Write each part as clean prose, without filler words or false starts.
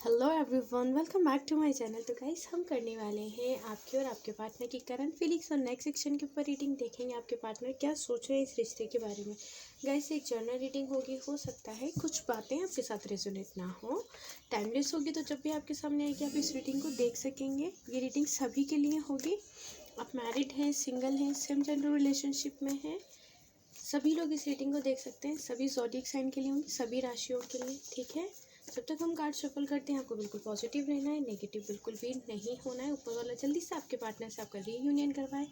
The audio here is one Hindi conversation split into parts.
Hello everyone, welcome back to my channel. तो गाइस, हम करने वाले हैं आपके और आपके पार्टनर की करंट फीलिंग्स और नेक्स्ट सेक्शन के ऊपर रीडिंग। देखेंगे आपके पार्टनर क्या सोच रहे हैं इस रिश्ते के बारे में। गाइस, एक जर्नल रीडिंग होगी, हो सकता है कुछ बातें आपके साथ रेजोनेट ना हो, टाइमलेस होगी, तो जब भी आपके सामने आएगी आप इस रीडिंग को देख सकेंगे। ये रीडिंग सभी के लिए होगी। आप मैरिड हैं, सिंगल हैं, सेम जेंडर रिलेशनशिप में हैं, सभी लोग इस रीडिंग को देख सकते हैं। सभी ज़ोडिएक साइन के लिए होंगी, सभी राशियों के लिए। ठीक है, जब तक हम कार्ड शफल करते हैं आपको बिल्कुल पॉजिटिव रहना है, नेगेटिव बिल्कुल भी नहीं होना है। ऊपर वाला जल्दी से आपके पार्टनर से आपका रीयूनियन करवाए।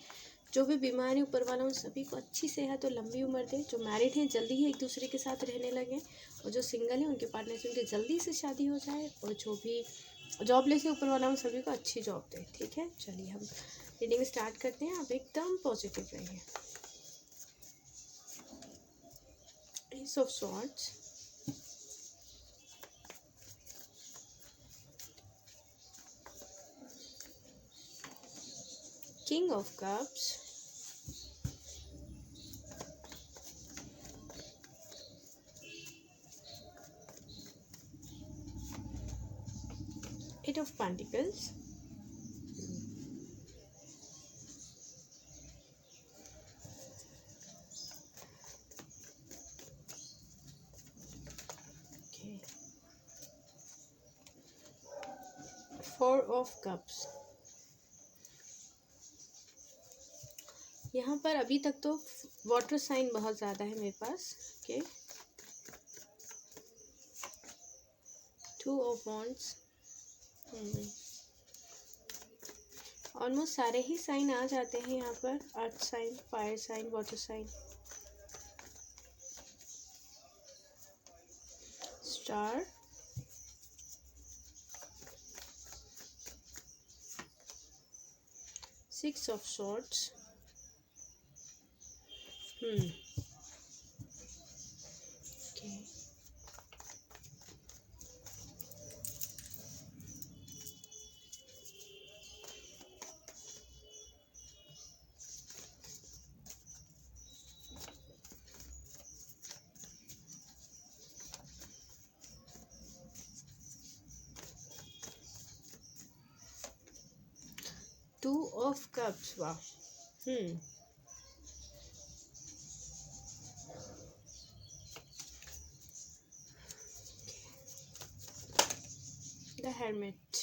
जो भी बीमार है ऊपर वाला उन सभी को अच्छी सेहत और लंबी उम्र दे। जो मैरिड हैं जल्दी ही एक दूसरे के साथ रहने लगे, और जो सिंगल हैं उनके पार्टनर से उनकी जल्दी से शादी हो जाए, और जो भी जॉबलेस है ऊपर वाला उन सभी को अच्छी जॉब दे। ठीक है, चलिए हम रीडिंग स्टार्ट करते हैं। आप एकदम पॉजिटिव रहिए। Ace of Swords, King of Cups, Eight of Pentacles, okay, Four of Cups। यहाँ पर अभी तक तो वाटर साइन बहुत ज़्यादा है मेरे पास। Okay, Two of Wands। Almost सारे ही साइन आ जाते हैं यहाँ पर। Earth sign, fire sign, water sign. Star, Six of Swords। okay, Two of Cups। वाह। The Hermit।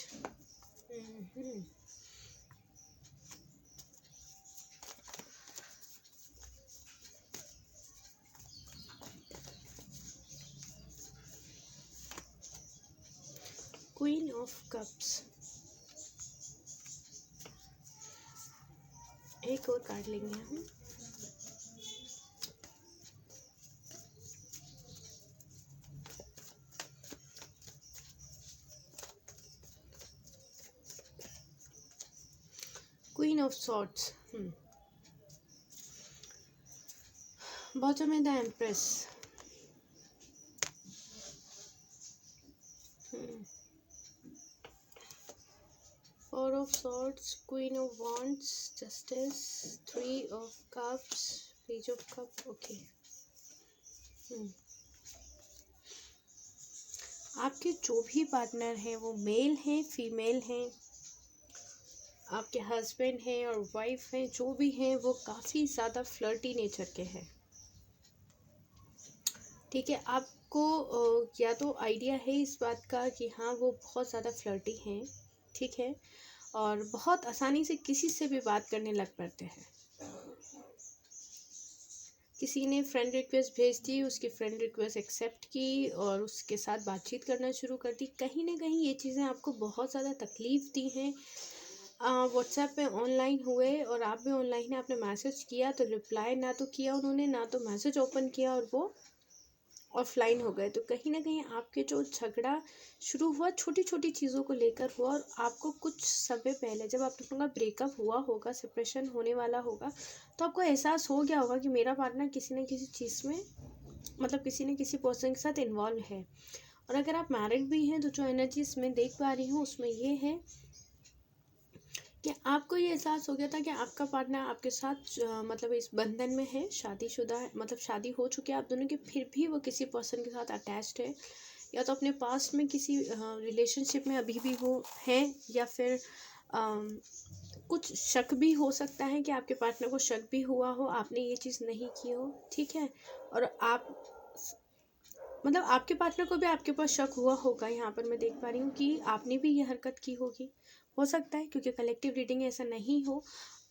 Queen of Cups। एक और कार्ड लेंगे हम। Queen of Swords। Bottom में the Empress। Four of Swords, Queen of Wands, Justice, Three of Cups, Page of Cup। Okay, आपके जो भी पार्टनर हैं वो मेल हैं, फीमेल हैं, आपके हस्बैंड हैं और वाइफ हैं, जो भी हैं वो काफ़ी ज़्यादा फ्लर्टी नेचर के हैं। ठीक है, आपको या तो आइडिया है इस बात का कि हाँ वो बहुत ज़्यादा फ्लर्टी हैं। ठीक है, और बहुत आसानी से किसी से भी बात करने लग पड़ते हैं। किसी ने फ्रेंड रिक्वेस्ट भेज दी, उसकी फ्रेंड रिक्वेस्ट एक्सेप्ट की और उसके साथ बातचीत करना शुरू कर दी। कहीं ना कहीं ये चीज़ें आपको बहुत ज़्यादा तकलीफ़ दी हैं। व्हाट्सएप पे ऑनलाइन हुए और आप भी ऑनलाइन हैं, आपने मैसेज किया तो रिप्लाई ना तो किया उन्होंने, ना तो मैसेज ओपन किया, और वो ऑफलाइन हो गए। तो कहीं ना कहीं आपके जो झगड़ा शुरू हुआ छोटी छोटी चीज़ों को लेकर हुआ, और आपको कुछ समय पहले जब आप लोगों का ब्रेकअप हुआ होगा, सेपरेशन होने वाला होगा, तो आपको एहसास हो गया होगा कि मेरा पार्टनर किसी न किसी चीज़ में, मतलब किसी न किसी पर्सन के साथ इन्वॉल्व है। और अगर आप मैरिड भी हैं तो जो एनर्जीज मैं देख पा रही हूँ उसमें ये है कि आपको ये एहसास हो गया था कि आपका पार्टनर आपके साथ मतलब इस बंधन में है, शादीशुदा है, मतलब शादी हो चुकी है आप दोनों की, फिर भी वो किसी पर्सन के साथ अटैच्ड है। या तो अपने पास्ट में किसी रिलेशनशिप में अभी भी वो हैं, या फिर कुछ शक भी हो सकता है कि आपके पार्टनर को शक भी हुआ हो, आपने ये चीज़ नहीं की हो, ठीक है। और आप मतलब आपके पार्टनर को भी आपके ऊपर शक हुआ होगा, यहाँ पर मैं देख पा रही हूँ कि आपने भी ये हरकत की होगी, हो सकता है, क्योंकि कलेक्टिव रीडिंग ऐसा नहीं हो।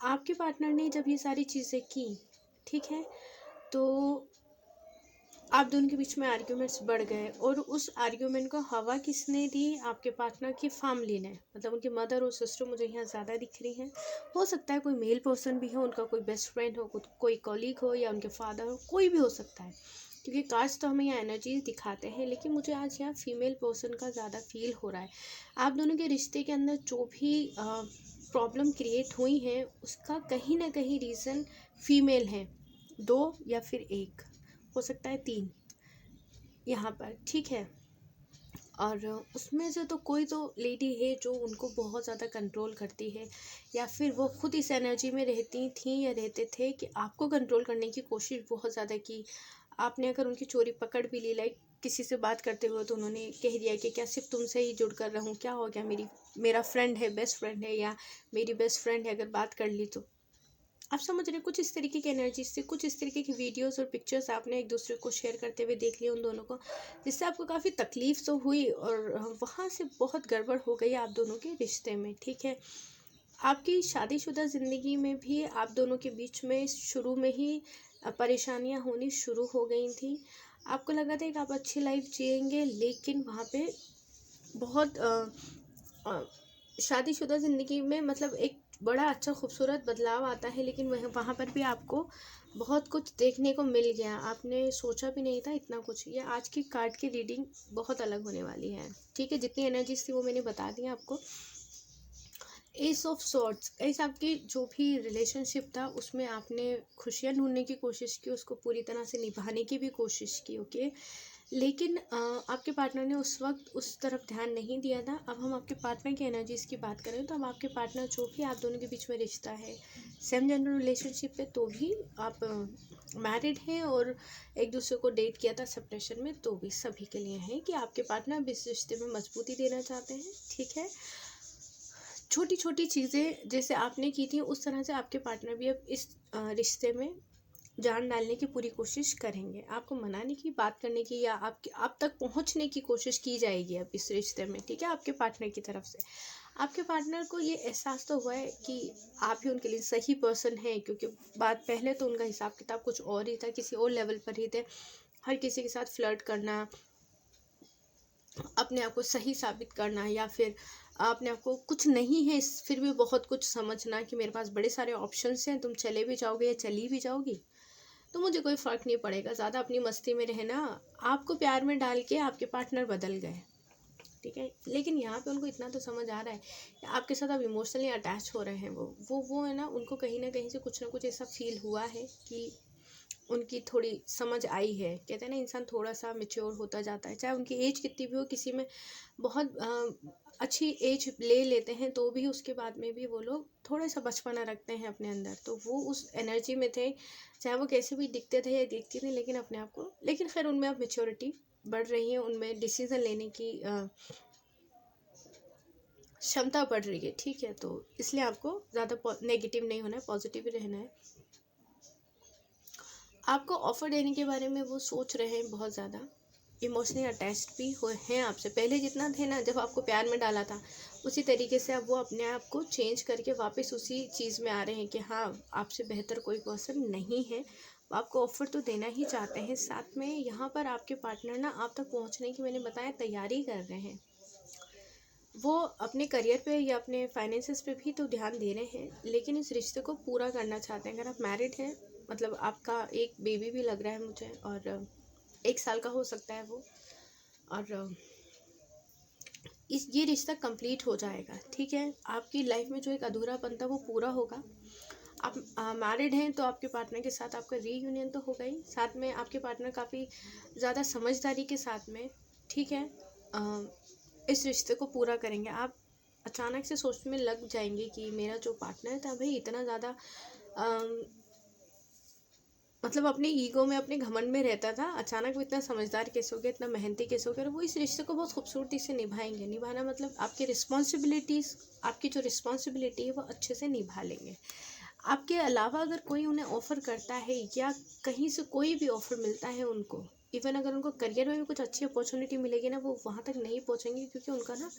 आपके पार्टनर ने जब ये सारी चीज़ें की, ठीक है, तो आप दोनों के बीच में आर्ग्यूमेंट्स बढ़ गए, और उस आर्ग्यूमेंट को हवा किसने दी? आपके पार्टनर की फैमिली ने, मतलब उनकी मदर और सिस्टर मुझे यहाँ ज़्यादा दिख रही हैं। हो सकता है कोई मेल पर्सन भी हो, उनका कोई बेस्ट फ्रेंड हो, कोई कॉलीग हो, या उनके फादर हो, कोई भी हो सकता है, क्योंकि कार्ड्स तो हमें यहाँ एनर्जीज दिखाते हैं। लेकिन मुझे आज यहाँ फीमेल पर्सन का ज़्यादा फील हो रहा है। आप दोनों के रिश्ते के अंदर जो भी प्रॉब्लम क्रिएट हुई है, उसका कहीं ना कहीं रीज़न फीमेल है, 2 या फिर 1, हो सकता है 3 यहाँ पर, ठीक है। और उसमें से तो कोई तो लेडी है जो उनको बहुत ज़्यादा कंट्रोल करती है, या फिर वो खुद इस एनर्जी में रहती थी या रहते थे कि आपको कंट्रोल करने की कोशिश बहुत ज़्यादा की। आपने अगर उनकी चोरी पकड़ भी ली, लाइक किसी से बात करते हुए, तो उन्होंने कह दिया कि क्या सिर्फ तुमसे ही जुड़ कर रहूँ, क्या हो गया, मेरा फ्रेंड है, बेस्ट फ्रेंड है, या मेरी बेस्ट फ्रेंड है, अगर बात कर ली तो। आप समझ रहे हैं, कुछ इस तरीके की एनर्जी से, कुछ इस तरीके की वीडियोस और पिक्चर्स आपने एक दूसरे को शेयर करते हुए देख लिया उन दोनों को, जिससे आपको काफ़ी तकलीफ तो हुई, और वहाँ से बहुत गड़बड़ हो गई आप दोनों के रिश्ते में, ठीक है। आपकी शादीशुदा ज़िंदगी में भी आप दोनों के बीच में शुरू में ही परेशानियाँ होनी शुरू हो गई थी। आपको लगा था कि आप अच्छी लाइफ जिएंगे, लेकिन वहाँ पे बहुत शादीशुदा ज़िंदगी में मतलब एक बड़ा अच्छा खूबसूरत बदलाव आता है, लेकिन वहाँ पर भी आपको बहुत कुछ देखने को मिल गया। आपने सोचा भी नहीं था इतना कुछ। ये आज की कार्ड की रीडिंग बहुत अलग होने वाली है, ठीक है। जितनी एनर्जीज थी वो मैंने बता दी आपको। एस ऑफ सॉर्ड्स, ऐसा आपकी जो भी रिलेशनशिप था उसमें आपने खुशियाँ ढूंढने की कोशिश की, उसको पूरी तरह से निभाने की भी कोशिश की, ओके। लेकिन आपके पार्टनर ने उस वक्त उस तरफ ध्यान नहीं दिया था। अब हम आपके पार्टनर की एनर्जीज की बात करें, तो अब आपके पार्टनर जो भी आप दोनों के बीच में रिश्ता है, सेम जेंडर रिलेशनशिप पे तो भी आप मैरिड हैं, और एक दूसरे को डेट किया था सेपरेशन में, तो भी सभी के लिए है कि आपके पार्टनर इस रिश्ते में मजबूती देना चाहते हैं, ठीक है। छोटी छोटी चीज़ें जैसे आपने की थी, उस तरह से आपके पार्टनर भी अब इस रिश्ते में जान डालने की पूरी कोशिश करेंगे। आपको मनाने की, बात करने की, या आप तक पहुंचने की कोशिश की जाएगी अब इस रिश्ते में, ठीक है, आपके पार्टनर की तरफ से। आपके पार्टनर को ये एहसास तो हुआ है कि आप ही उनके लिए सही पर्सन है, क्योंकि बात पहले तो उनका हिसाब किताब कुछ और ही था, किसी और लेवल पर ही थे। हर किसी के साथ फ्लर्ट करना, अपने आप को सही साबित करना, या फिर अपने आप को कुछ नहीं है फिर भी बहुत कुछ समझना कि मेरे पास बड़े सारे ऑप्शंस हैं, तुम चले भी जाओगे या चली भी जाओगी तो मुझे कोई फ़र्क नहीं पड़ेगा, ज़्यादा अपनी मस्ती में रहना। आपको प्यार में डाल के आपके पार्टनर बदल गए, ठीक है। लेकिन यहाँ पे उनको इतना तो समझ आ रहा है कि आपके साथ अब इमोशनली अटैच हो रहे हैं। वो है ना, उनको कहीं ना कहीं से कुछ ना कुछ ऐसा फील हुआ है कि उनकी थोड़ी समझ आई है। कहते हैं ना, इंसान थोड़ा सा मेच्योर होता जाता है, चाहे उनकी एज कितनी भी हो। किसी में बहुत अच्छी एज ले लेते हैं तो भी उसके बाद में भी वो लोग थोड़ा सा बचपना रखते हैं अपने अंदर, तो वो उस एनर्जी में थे, चाहे वो कैसे भी दिखते थे या दिखती थी, लेकिन अपने आप को, लेकिन खैर उनमें अब मेच्योरिटी बढ़ रही है, उनमें डिसीज़न लेने की क्षमता बढ़ रही है, ठीक है। तो इसलिए आपको ज़्यादा नेगेटिव नहीं होना है, पॉजिटिव ही रहना है। आपको ऑफ़र देने के बारे में वो सोच रहे हैं बहुत ज़्यादा, इमोशनली अटैच्ड भी हुए हैं आपसे। पहले जितना थे ना, जब आपको प्यार में डाला था, उसी तरीके से अब वो अपने आप को चेंज करके वापस उसी चीज़ में आ रहे हैं कि हाँ, आपसे बेहतर कोई पर्सन नहीं है। आपको ऑफ़र तो देना ही चाहते हैं। साथ में यहाँ पर आपके पार्टनर ना आप तक पहुँचने की, मैंने बताया, तैयारी कर रहे हैं। वो अपने करियर पे या अपने फाइनेंसेस पे भी तो ध्यान दे रहे हैं, लेकिन इस रिश्ते को पूरा करना चाहते हैं। अगर आप मैरिड हैं, मतलब आपका एक बेबी भी लग रहा है मुझे, और 1 साल का हो सकता है वो, और ये रिश्ता कंप्लीट हो जाएगा, ठीक है। आपकी लाइफ में जो एक अधूरापन था वो पूरा होगा। आप मैरिड हैं तो आपके पार्टनर के साथ आपका रीयूनियन तो होगा ही, साथ में आपके पार्टनर काफ़ी ज़्यादा समझदारी के साथ में, ठीक है, इस रिश्ते को पूरा करेंगे। आप अचानक से सोचने में लग जाएंगे कि मेरा जो पार्टनर था भाई, इतना ज़्यादा मतलब अपने ईगो में, अपने घमंड में रहता था, अचानक वो इतना समझदार कैसे हो गया, इतना मेहनती कैसे हो गया, और वो इस रिश्ते को बहुत खूबसूरती से निभाएंगे। निभाना मतलब आपकी रिस्पॉन्सिबिलिटीज़, आपकी जो रिस्पॉन्सिबिलिटी है वो अच्छे से निभा लेंगे। आपके अलावा अगर कोई उन्हें ऑफ़र करता है या कहीं से कोई भी ऑफ़र मिलता है उनको, इवन अगर उनको करियर में भी कुछ अच्छी अपॉर्चुनिटी मिलेगी ना, वो वहाँ तक नहीं पहुँचेंगे, क्योंकि उनका ना,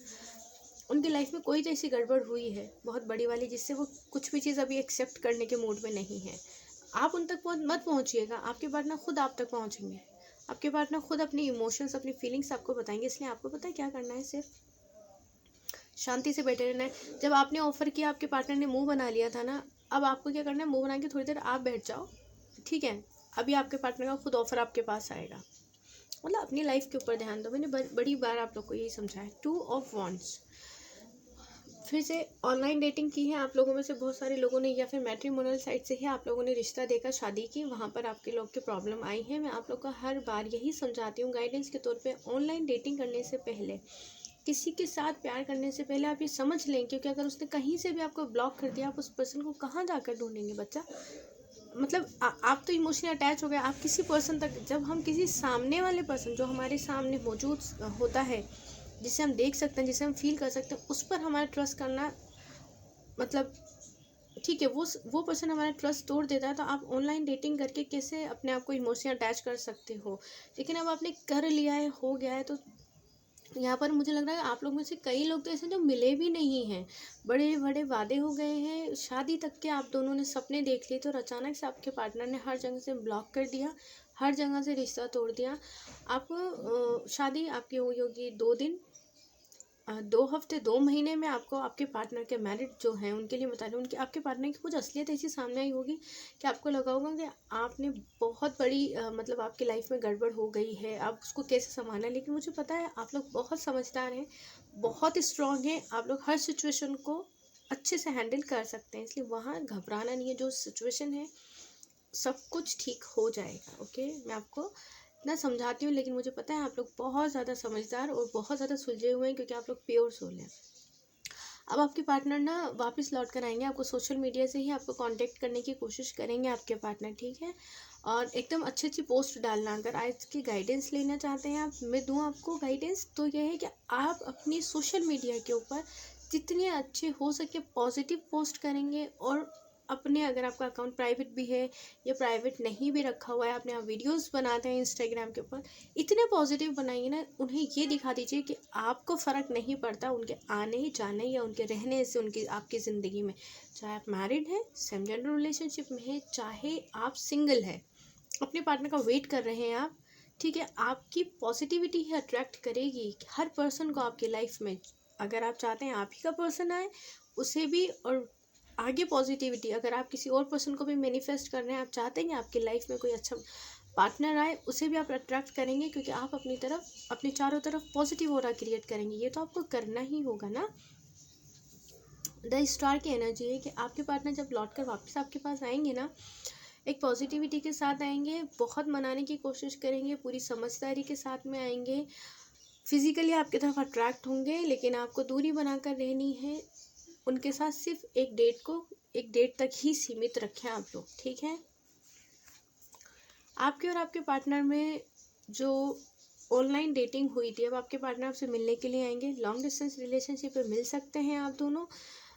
उनकी लाइफ में कोई तो ऐसी गड़बड़ हुई है बहुत बड़ी वाली, जिससे वो कुछ भी चीज़ अभी एक्सेप्ट करने के मूड में नहीं है। आप उन तक मत पहुँचिएगा, आपके पार्टनर खुद आप तक पहुँचेंगे। आपके पार्टनर खुद अपनी इमोशंस, अपनी फीलिंग्स आपको बताएंगे। इसलिए आपको पता है क्या करना है, सिर्फ शांति से बैठे रहना है। जब आपने ऑफ़र किया, आपके पार्टनर ने मुंह बना लिया था ना, अब आपको क्या करना है, मुंह बना के थोड़ी देर आप बैठ जाओ, ठीक है। अभी आपके पार्टनर का खुद ऑफ़र आपके पास आएगा। मतलब अपनी लाइफ के ऊपर ध्यान दो। मैंने बड़ी बार आप लोग को यही समझाया। 2 ऑफ वॉन्ड्स, फिर से ऑनलाइन डेटिंग की है आप लोगों में से बहुत सारे लोगों ने, या फिर मैट्रिमोनियल साइट से ही आप लोगों ने रिश्ता देखा, शादी की, वहाँ पर आपके लोग की प्रॉब्लम आई है। मैं आप लोग को हर बार यही समझाती हूँ गाइडेंस के तौर पे, ऑनलाइन डेटिंग करने से पहले, किसी के साथ प्यार करने से पहले आप ये समझ लें, क्योंकि अगर उसने कहीं से भी आपको ब्लॉक कर दिया, आप उस पर्सन को कहाँ जाकर ढूंढेंगे बच्चा। मतलब आप तो इमोशनली अटैच हो गए, आप किसी पर्सन तक, जब हम किसी सामने वाले पर्सन जो हमारे सामने मौजूद होता है, जिसे हम देख सकते हैं, जिसे हम फील कर सकते हैं, उस पर हमारा ट्रस्ट करना, मतलब ठीक है, वो पर्सन हमारा ट्रस्ट तोड़ देता है, तो आप ऑनलाइन डेटिंग करके कैसे अपने आप को इमोशनली अटैच कर सकते हो। लेकिन अब आपने कर लिया है, हो गया है, तो यहाँ पर मुझे लग रहा है आप लोग में से कई लोग तो ऐसे जो मिले भी नहीं हैं, बड़े बड़े वादे हो गए हैं, शादी तक के आप दोनों ने सपने देख लिए थे, और अचानक से आपके पार्टनर ने हर जगह से ब्लॉक कर दिया, हर जगह से रिश्ता तोड़ दिया। आप शादी आपकी हुई होगी 2 दिन, 2 हफ्ते, 2 महीने में आपको आपके पार्टनर के मैरिड जो हैं उनके लिए बता रही हूँ, उनके आपके पार्टनर की कुछ असलियत ऐसी सामने आई होगी कि आपको लगा होगा कि आपने बहुत बड़ी मतलब आपकी लाइफ में गड़बड़ हो गई है, आप उसको कैसे संभालना है। लेकिन मुझे पता है आप लोग बहुत समझदार हैं, बहुत स्ट्रांग हैं, आप लोग हर सिचुएशन को अच्छे से हैंडल कर सकते हैं, इसलिए वहाँ घबराना नहीं है। जो सिचुएशन है सब कुछ ठीक हो जाएगा, ओके। मैं आपको इतना समझाती हूँ, लेकिन मुझे पता है आप लोग बहुत ज़्यादा समझदार और बहुत ज़्यादा सुलझे हुए हैं, क्योंकि आप लोग प्योर सोल हैं। अब आपके पार्टनर ना वापस लौट कर आएंगे, आपको सोशल मीडिया से ही आपको कांटेक्ट करने की कोशिश करेंगे आपके पार्टनर, ठीक है। और एकदम अच्छी अच्छी पोस्ट डालना। अगर आज की गाइडेंस लेना चाहते हैं आप, मैं दूँ आपको गाइडेंस, तो यह है कि आप अपनी सोशल मीडिया के ऊपर जितने अच्छे हो सके पॉजिटिव पोस्ट करेंगे, और अपने, अगर आपका अकाउंट प्राइवेट भी है या प्राइवेट नहीं भी रखा हुआ है, अपने आप वीडियोस बनाते हैं इंस्टाग्राम के ऊपर, इतने पॉजिटिव बनाइए ना, उन्हें ये दिखा दीजिए कि आपको फ़र्क नहीं पड़ता उनके आने जाने या उनके रहने से उनकी आपकी ज़िंदगी में। चाहे आप मैरिड हैं, सेम जेंडर रिलेशनशिप में हैं, चाहे आप सिंगल हैं, अपने पार्टनर का वेट कर रहे हैं आप, ठीक है। आपकी पॉजिटिविटी ही अट्रैक्ट करेगी हर पर्सन को आपकी लाइफ में। अगर आप चाहते हैं आप ही का पर्सन आए, उसे भी, और आगे पॉजिटिविटी, अगर आप किसी और पर्सन को भी मैनिफेस्ट कर रहे हैं, आप चाहते हैं कि आपकी लाइफ में कोई अच्छा पार्टनर आए, उसे भी आप अट्रैक्ट करेंगे, क्योंकि आप अपनी तरफ, अपने चारों तरफ पॉजिटिव ऑरा क्रिएट करेंगे। ये तो आपको करना ही होगा ना। द स्टार की एनर्जी है कि आपके पार्टनर जब लौट कर वापस आपके पास आएंगे ना, एक पॉजिटिविटी के साथ आएंगे, बहुत मनाने की कोशिश करेंगे, पूरी समझदारी के साथ में आएंगे, फिजिकली आपकी तरफ अट्रैक्ट होंगे, लेकिन आपको दूरी बनाकर रहनी है उनके साथ। सिर्फ एक डेट तक ही सीमित रखें आप लोग, ठीक है। आपके और आपके पार्टनर में जो ऑनलाइन डेटिंग हुई थी, अब आपके पार्टनर आपसे मिलने के लिए आएंगे। लॉन्ग डिस्टेंस रिलेशनशिप में मिल सकते हैं आप दोनों।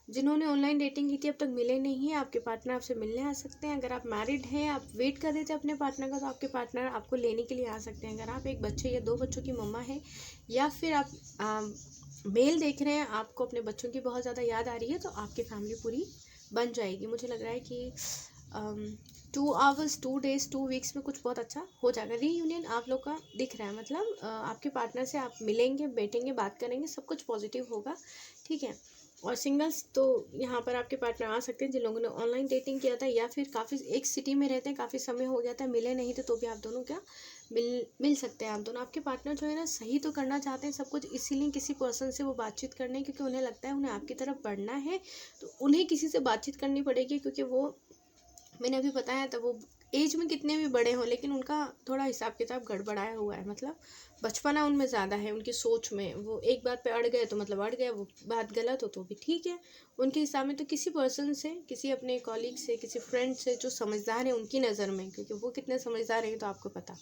जिन्होंने ऑनलाइन डेटिंग की थी अब तक मिले नहीं हैं, आपके पार्टनर आपसे मिलने आ सकते हैं। अगर आप मैरिड हैं, आप वेट कर रहे थे अपने पार्टनर का, तो आपके पार्टनर आपको लेने के लिए आ सकते हैं। अगर आप एक बच्चे या 2 बच्चों की मम्मा हैं, या फिर आप मेल देख रहे हैं, आपको अपने बच्चों की बहुत ज़्यादा याद आ रही है, तो आपकी फैमिली पूरी बन जाएगी। मुझे लग रहा है कि 2 आवर्स, 2 डेज़, 2 वीक्स में कुछ बहुत अच्छा हो जाएगा। रीयूनियन आप लोग का दिख रहा है, मतलब आपके पार्टनर से आप मिलेंगे, बैठेंगे, बात करेंगे, सब कुछ पॉजिटिव होगा, ठीक है। और सिंगल्स तो यहाँ पर आपके पार्टनर आ सकते हैं जिन लोगों ने ऑनलाइन डेटिंग किया था, या फिर काफ़ी एक सिटी में रहते हैं, काफ़ी समय हो गया था, मिले नहीं थे, तो भी आप दोनों क्या मिल सकते हैं आप दोनों। आपके पार्टनर जो है ना, सही तो करना चाहते हैं सब कुछ, इसीलिए किसी पर्सन से वो बातचीत करने, क्योंकि उन्हें लगता है उन्हें आपकी तरफ बढ़ना है, तो उन्हें किसी से बातचीत करनी पड़ेगी, क्योंकि वो, मैंने अभी बताया था, वो एज में कितने भी बड़े हों, लेकिन उनका थोड़ा हिसाब किताब गड़बड़ाया हुआ है, मतलब बचपना उनमें ज़्यादा है, उनकी सोच में। वो एक बात पे अड़ गए तो मतलब अड़ गए, वो बात गलत हो तो भी ठीक है उनके हिसाब में। तो किसी पर्सन से, किसी अपने कॉलीग से, किसी फ्रेंड से जो समझदार है उनकी नज़र में, क्योंकि वो कितने समझदार हैं तो आपको पता।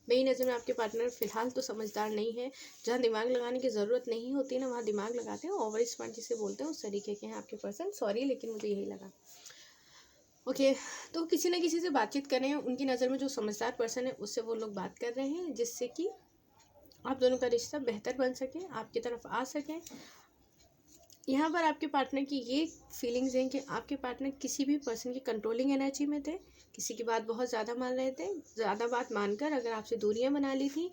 मेरी नज़र में आपके पार्टनर फ़िलहाल तो समझदार नहीं है। जहाँ दिमाग लगाने की ज़रूरत नहीं होती ना, वहाँ दिमाग लगाते हैं। ओवर स्मार्ट जिसे बोलते हैं, उस तरीके के हैं आपके पर्सन। सॉरी, लेकिन मुझे यही लगा। ओके, तो किसी न किसी से बातचीत कर रहे हैं, उनकी नज़र में जो समझदार पर्सन है उससे वो लोग बात कर रहे हैं, जिससे कि आप दोनों का रिश्ता बेहतर बन सके, आपकी तरफ आ सके। यहाँ पर आपके पार्टनर की ये फीलिंग्स हैं कि आपके पार्टनर किसी भी पर्सन की कंट्रोलिंग एनर्जी में थे, किसी की बात बहुत ज़्यादा मान रहे थे। ज़्यादा बात मानकर अगर आपसे दूरियां बना ली थी,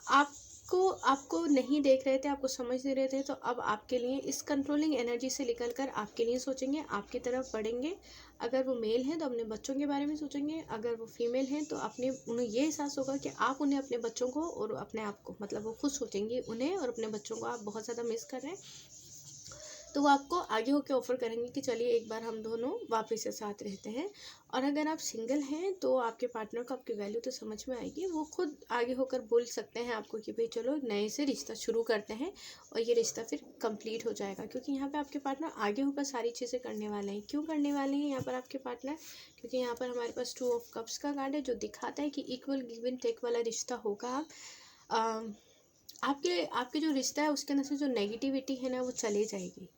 आपको आपको नहीं देख रहे थे, आपको समझ नहीं रहे थे, तो अब आपके लिए इस कंट्रोलिंग एनर्जी से निकल कर आपके लिए सोचेंगे, आपकी तरफ बढ़ेंगे। अगर वो मेल हैं तो अपने बच्चों के बारे में सोचेंगे, अगर वो फीमेल हैं तो उन्हें ये एहसास होगा कि आप उन्हें, अपने बच्चों को और अपने आप को, मतलब वो खुद सोचेंगे उन्हें और अपने बच्चों को आप बहुत ज़्यादा मिस कर रहे हैं। तो वो आपको आगे होकर ऑफ़र करेंगे कि चलिए एक बार हम दोनों वापस से साथ रहते हैं। और अगर आप सिंगल हैं तो आपके पार्टनर को आपकी वैल्यू तो समझ में आएगी, वो खुद आगे होकर बोल सकते हैं आपको कि भाई चलो नए से रिश्ता शुरू करते हैं, और ये रिश्ता फिर कंप्लीट हो जाएगा। क्योंकि यहाँ पे आपके पार्टनर आगे होकर सारी चीज़ें करने वाले हैं। क्यों करने वाले हैं यहाँ पर आपके पार्टनर? क्योंकि यहाँ पर हमारे पास 2 ऑफ कप्स का कार्ड है, जो दिखाता है कि इक्वल गिव एंड टेक वाला रिश्ता होगा। आपके आपके जो रिश्ता है उसके अंदर से जो नेगेटिविटी है ना, वो चली जाएगी।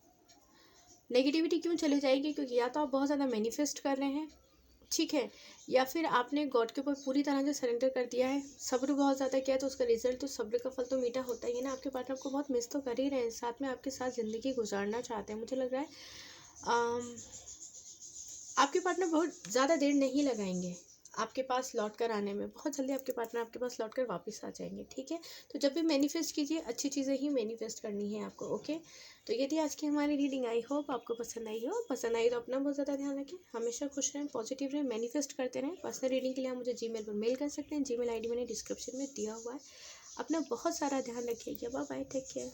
नेगेटिविटी क्यों चले जाएगी? क्योंकि या तो आप बहुत ज़्यादा मैनिफेस्ट कर रहे हैं, ठीक है, या फिर आपने गॉड के ऊपर पूरी तरह से सरेंडर कर दिया है, सब्र बहुत ज़्यादा किया है, तो उसका रिजल्ट, तो सब्र का फल तो मीठा होता ही है ना। आपके पार्टनर को बहुत मिस तो कर ही रहे हैं, साथ में आपके साथ ज़िंदगी गुजारना चाहते हैं। मुझे लग रहा है आपके पार्टनर बहुत ज़्यादा देर नहीं लगाएंगे आपके पास लौट कर आने में। बहुत जल्दी आपके पार्टनर आपके पास लौट कर वापस आ जाएंगे, ठीक है। तो जब भी मैनिफेस्ट कीजिए, अच्छी चीज़ें ही मैनिफेस्ट करनी है आपको, ओके। तो ये थी आज की हमारी रीडिंग। आई होप आपको पसंद आई हो। पसंद आई तो अपना बहुत ज़्यादा ध्यान रखें, हमेशा खुश रहें, पॉजिटिव रहें, मैनिफेस्ट करते रहें। पर्सनल रीडिंग के लिए आप मुझे जीमेल पर मेल कर सकते हैं। जीमेल आईडी मैंने डिस्क्रिप्शन में दिया हुआ है। अपना बहुत सारा ध्यान रखिएगा। Bye bye, take care.